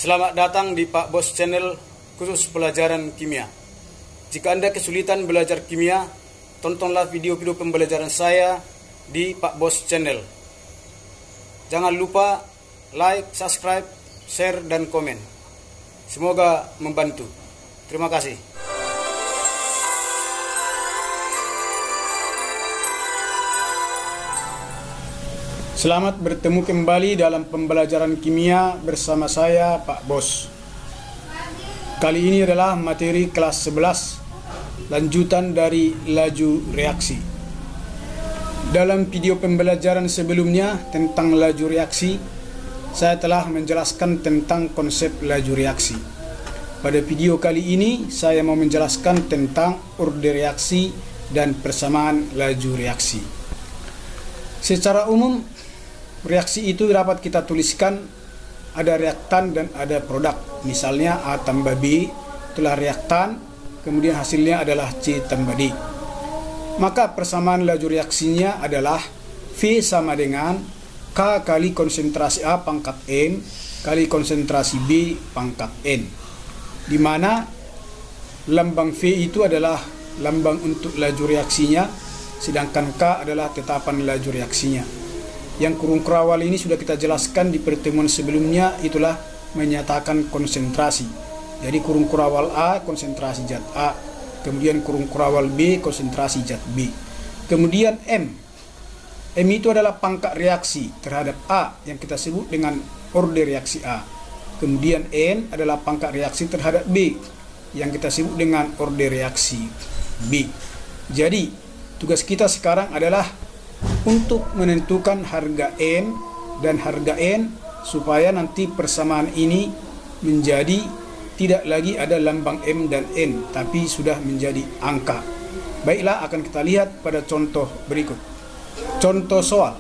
Selamat datang di Pak Bos Channel khusus pelajaran kimia. Jika Anda kesulitan belajar kimia, tontonlah video-video pembelajaran saya di Pak Bos Channel. Jangan lupa like, subscribe, share, dan komen. Semoga membantu. Terima kasih. Selamat bertemu kembali dalam pembelajaran kimia bersama saya, Pak Bos. Kali ini adalah materi kelas 11, lanjutan dari laju reaksi. Dalam video pembelajaran sebelumnya tentang laju reaksi, saya telah menjelaskan tentang konsep laju reaksi. Pada video kali ini, saya mau menjelaskan tentang orde reaksi dan persamaan laju reaksi. Secara umum, reaksi itu dapat kita tuliskan ada reaktan dan ada produk. Misalnya A tambah B itulah reaktan, kemudian hasilnya adalah C tambah D. Maka persamaan laju reaksinya adalah V sama dengan K kali konsentrasi A pangkat M kali konsentrasi B pangkat N, di mana lambang V itu adalah lambang untuk laju reaksinya, sedangkan K adalah tetapan laju reaksinya. Yang kurung kurawal ini sudah kita jelaskan di pertemuan sebelumnya, itulah menyatakan konsentrasi. Jadi kurung kurawal A konsentrasi zat A, kemudian kurung kurawal B konsentrasi zat B. Kemudian M itu adalah pangkat reaksi terhadap A yang kita sebut dengan orde reaksi A. Kemudian N adalah pangkat reaksi terhadap B yang kita sebut dengan orde reaksi B. Jadi tugas kita sekarang adalah untuk menentukan harga M dan harga N, supaya nanti persamaan ini menjadi tidak lagi ada lambang M dan N, tapi sudah menjadi angka. Baiklah, akan kita lihat pada contoh berikut. Contoh soal.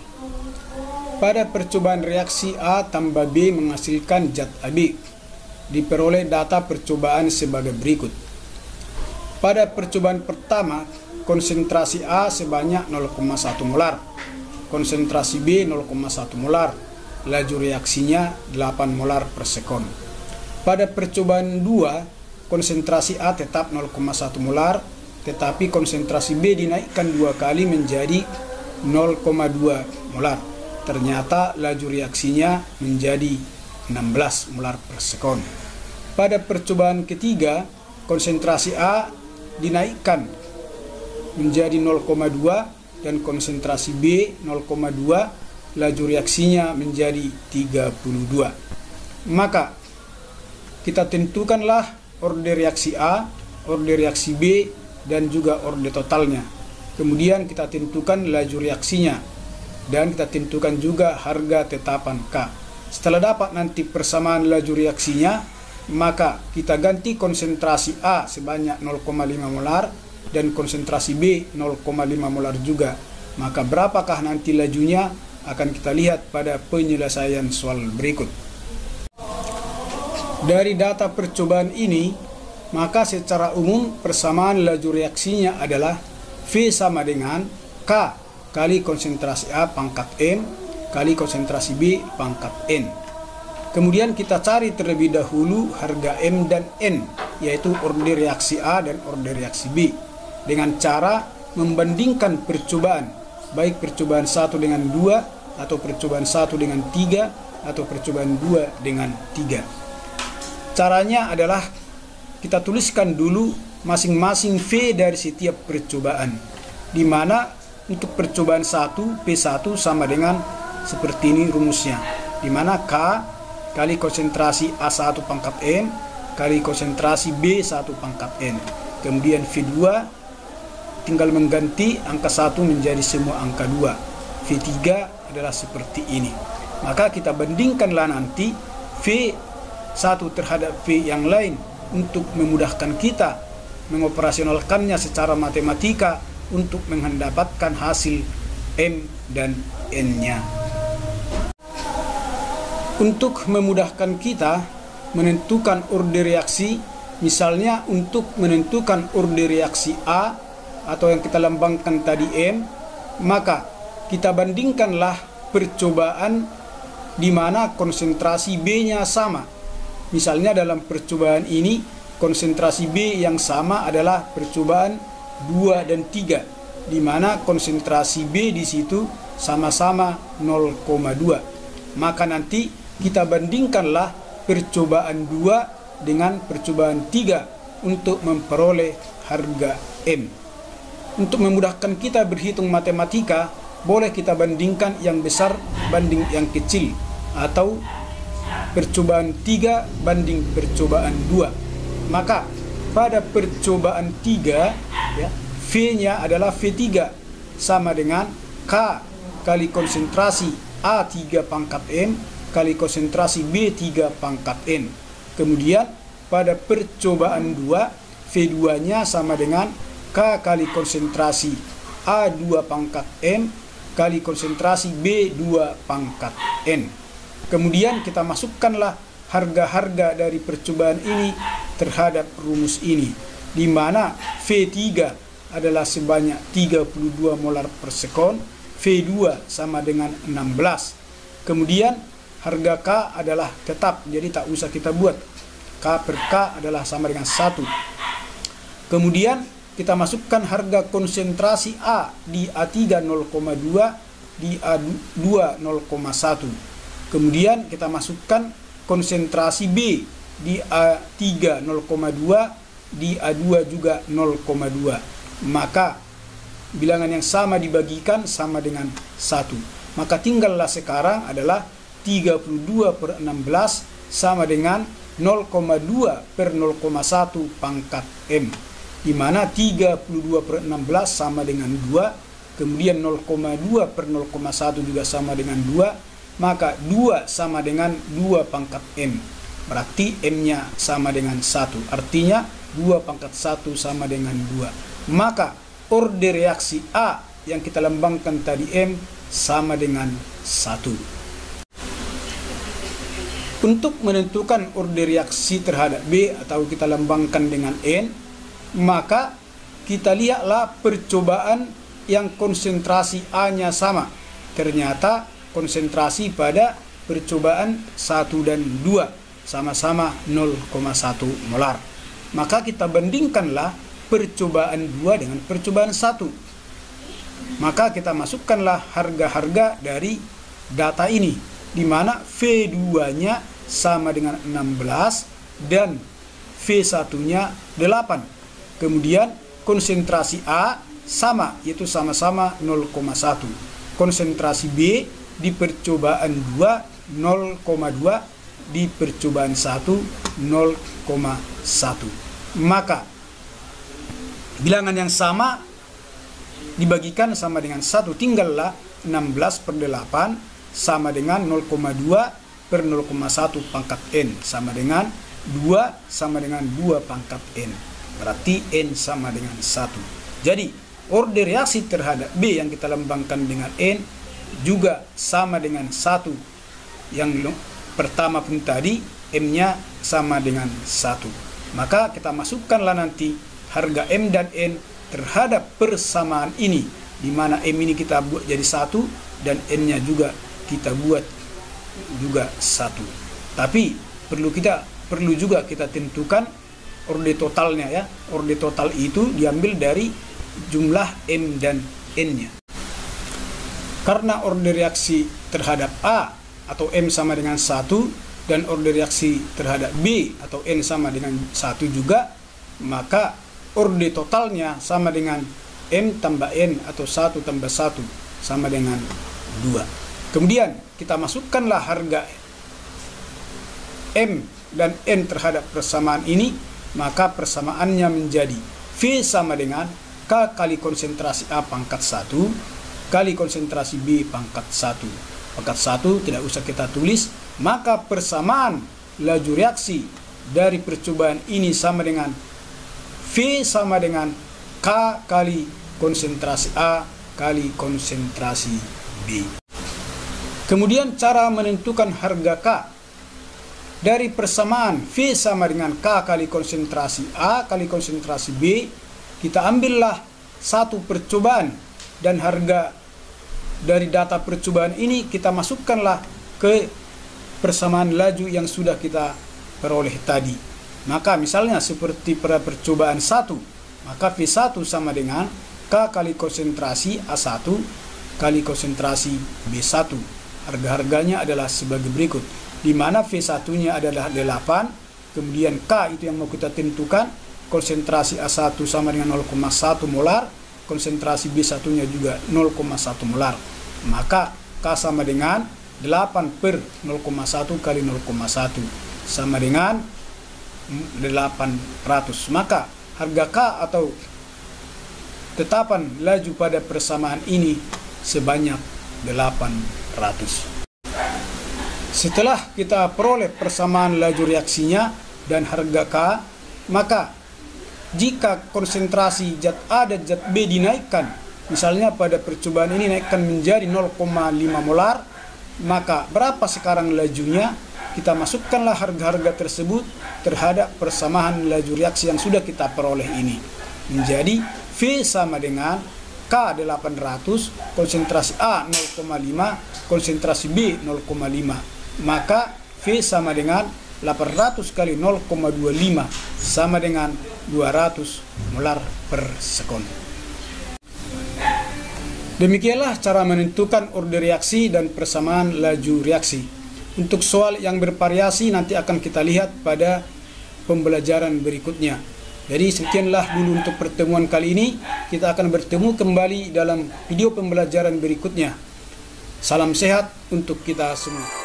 Pada percobaan reaksi A tambah B menghasilkan zat AB, diperoleh data percobaan sebagai berikut. Pada percobaan pertama, konsentrasi A sebanyak 0,1 molar, konsentrasi B 0,1 molar, laju reaksinya 8 molar per sekon. Pada percobaan 2, konsentrasi A tetap 0,1 molar, tetapi konsentrasi B dinaikkan 2 kali menjadi 0,2 molar. Ternyata laju reaksinya menjadi 16 molar per sekon. Pada percobaan ketiga, konsentrasi A dinaikkan menjadi 0,2 dan konsentrasi B 0,2, laju reaksinya menjadi 32. Maka kita tentukanlah orde reaksi A, orde reaksi B, dan juga orde totalnya. Kemudian kita tentukan laju reaksinya dan kita tentukan juga harga tetapan K. Setelah dapat nanti persamaan laju reaksinya, maka kita ganti konsentrasi A sebanyak 0,5 molar dan konsentrasi B 0,5 molar juga. Maka berapakah nanti lajunya akan kita lihat pada penyelesaian soal berikut. Dari data percobaan ini, maka secara umum persamaan laju reaksinya adalah V sama dengan K kali konsentrasi A pangkat M kali konsentrasi B pangkat N. Kemudian kita cari terlebih dahulu harga M dan N, yaitu orde reaksi A dan orde reaksi B, dengan cara membandingkan percobaan, baik percobaan 1 dengan 2, atau percobaan 1 dengan 3, atau percobaan 2 dengan 3. Caranya adalah kita tuliskan dulu masing-masing V dari setiap percobaan, di mana untuk percobaan 1, P1 sama dengan seperti ini rumusnya, di mana K kali konsentrasi A1 pangkat M kali konsentrasi B1 pangkat N. Kemudian V2 tinggal mengganti angka 1 menjadi semua angka 2. V3 adalah seperti ini. Maka kita bandingkanlah nanti V1 terhadap V yang lain untuk memudahkan kita mengoperasionalkannya secara matematika untuk mendapatkan hasil M dan N-nya. Untuk memudahkan kita menentukan orde reaksi, misalnya untuk menentukan orde reaksi A atau yang kita lambangkan tadi M, maka kita bandingkanlah percobaan di mana konsentrasi B-nya sama Misalnya dalam percobaan ini konsentrasi B yang sama adalah percobaan 2 dan 3, di mana konsentrasi B di situ sama-sama 0,2. Maka nanti kita bandingkanlah percobaan 2 dengan percobaan 3 untuk memperoleh harga M. Untuk memudahkan kita berhitung matematika, boleh kita bandingkan yang besar banding yang kecil, atau percobaan 3 banding percobaan 2. Maka pada percobaan 3 ya, V-nya adalah V3 sama dengan K kali konsentrasi A3 pangkat N kali konsentrasi B3 pangkat N. Kemudian pada percobaan 2, V2-nya sama dengan K kali konsentrasi A2 pangkat M kali konsentrasi B2 pangkat N. Kemudian kita masukkanlah harga-harga dari percobaan ini terhadap rumus ini, di mana V3 adalah sebanyak 32 molar per sekon, V2 sama dengan 16. Kemudian harga K adalah tetap, jadi tak usah kita buat. K per K adalah sama dengan 1. Kemudian kita masukkan harga konsentrasi A di A3 0,2, di A2 0,1. Kemudian kita masukkan konsentrasi B di A3 0,2, di A2 juga 0,2. Maka bilangan yang sama dibagikan sama dengan 1. Maka tinggallah sekarang adalah 32 per 16 sama dengan 0,2 per 0,1 pangkat M, di mana 32 per 16 sama dengan 2, kemudian 0,2 per 0,1 juga sama dengan 2, maka 2 sama dengan 2 pangkat M. Berarti M-nya sama dengan 1. Artinya 2 pangkat 1 sama dengan 2. Maka orde reaksi A yang kita lambangkan tadi M sama dengan 1. Untuk menentukan orde reaksi terhadap B atau kita lambangkan dengan N, maka kita lihatlah percobaan yang konsentrasi A-nya sama. Ternyata konsentrasi pada percobaan 1 dan 2 sama-sama 0,1 molar. Maka kita bandingkanlah percobaan 2 dengan percobaan 1. Maka kita masukkanlah harga-harga dari data ini, di mana V2-nya sama dengan 16 dan V1-nya 8. Kemudian konsentrasi A sama, yaitu sama-sama 0,1. Konsentrasi B di percobaan 2 0,2, di percobaan 1 0,1. Maka bilangan yang sama dibagikan sama dengan 1, tinggallah 16 per 8 sama dengan 0,2 per 0,1 pangkat N sama dengan 2 sama dengan 2 pangkat N. Berarti N sama dengan 1. Jadi orde reaksi terhadap B yang kita lambangkan dengan N juga sama dengan 1. Yang pertama pun tadi M-nya sama dengan 1. Maka kita masukkanlah nanti harga M dan N terhadap persamaan ini, di mana M ini kita buat jadi 1 dan N-nya juga kita buat juga 1. Tapi perlu juga kita tentukan orde totalnya ya. Orde total itu diambil dari jumlah M dan N-nya. Karena orde reaksi terhadap A atau M sama dengan 1 dan orde reaksi terhadap B atau N sama dengan 1 juga, maka orde totalnya sama dengan M tambah N atau 1 tambah 1 sama dengan 2. Kemudian kita masukkanlah harga M dan N terhadap persamaan ini, maka persamaannya menjadi V sama dengan K kali konsentrasi A pangkat 1 kali konsentrasi B pangkat 1. Pangkat 1 tidak usah kita tulis, maka persamaan laju reaksi dari percobaan ini sama dengan V sama dengan K kali konsentrasi A kali konsentrasi B. Kemudian cara menentukan harga K dari persamaan V sama dengan K kali konsentrasi A kali konsentrasi B, kita ambillah satu percobaan dan harga dari data percobaan ini kita masukkanlah ke persamaan laju yang sudah kita peroleh tadi. Maka misalnya seperti pada percobaan 1, maka V1 sama dengan K kali konsentrasi A1 kali konsentrasi B1. Harga-harganya adalah sebagai berikut, di mana V1-nya adalah 8, kemudian K itu yang mau kita tentukan, konsentrasi A1 sama dengan 0,1 molar, konsentrasi B1-nya juga 0,1 molar. Maka K sama dengan 8 per 0,1 kali 0,1 sama dengan 800. Maka harga K atau tetapan laju pada persamaan ini sebanyak 800. Setelah kita peroleh persamaan laju reaksinya dan harga K, maka jika konsentrasi zat A dan zat B dinaikkan, misalnya pada percobaan ini naikkan menjadi 0,5 molar, maka berapa sekarang lajunya? Kita masukkanlah harga-harga tersebut terhadap persamaan laju reaksi yang sudah kita peroleh ini. Menjadi V sama dengan K 800, konsentrasi A 0,5, konsentrasi B 0,5. Maka V sama dengan 800 kali 0,25 sama dengan 200 molar per sekon. Demikianlah cara menentukan order reaksi dan persamaan laju reaksi. Untuk soal yang bervariasi nanti akan kita lihat pada pembelajaran berikutnya. Jadi sekianlah dulu untuk pertemuan kali ini. Kita akan bertemu kembali dalam video pembelajaran berikutnya. Salam sehat untuk kita semua.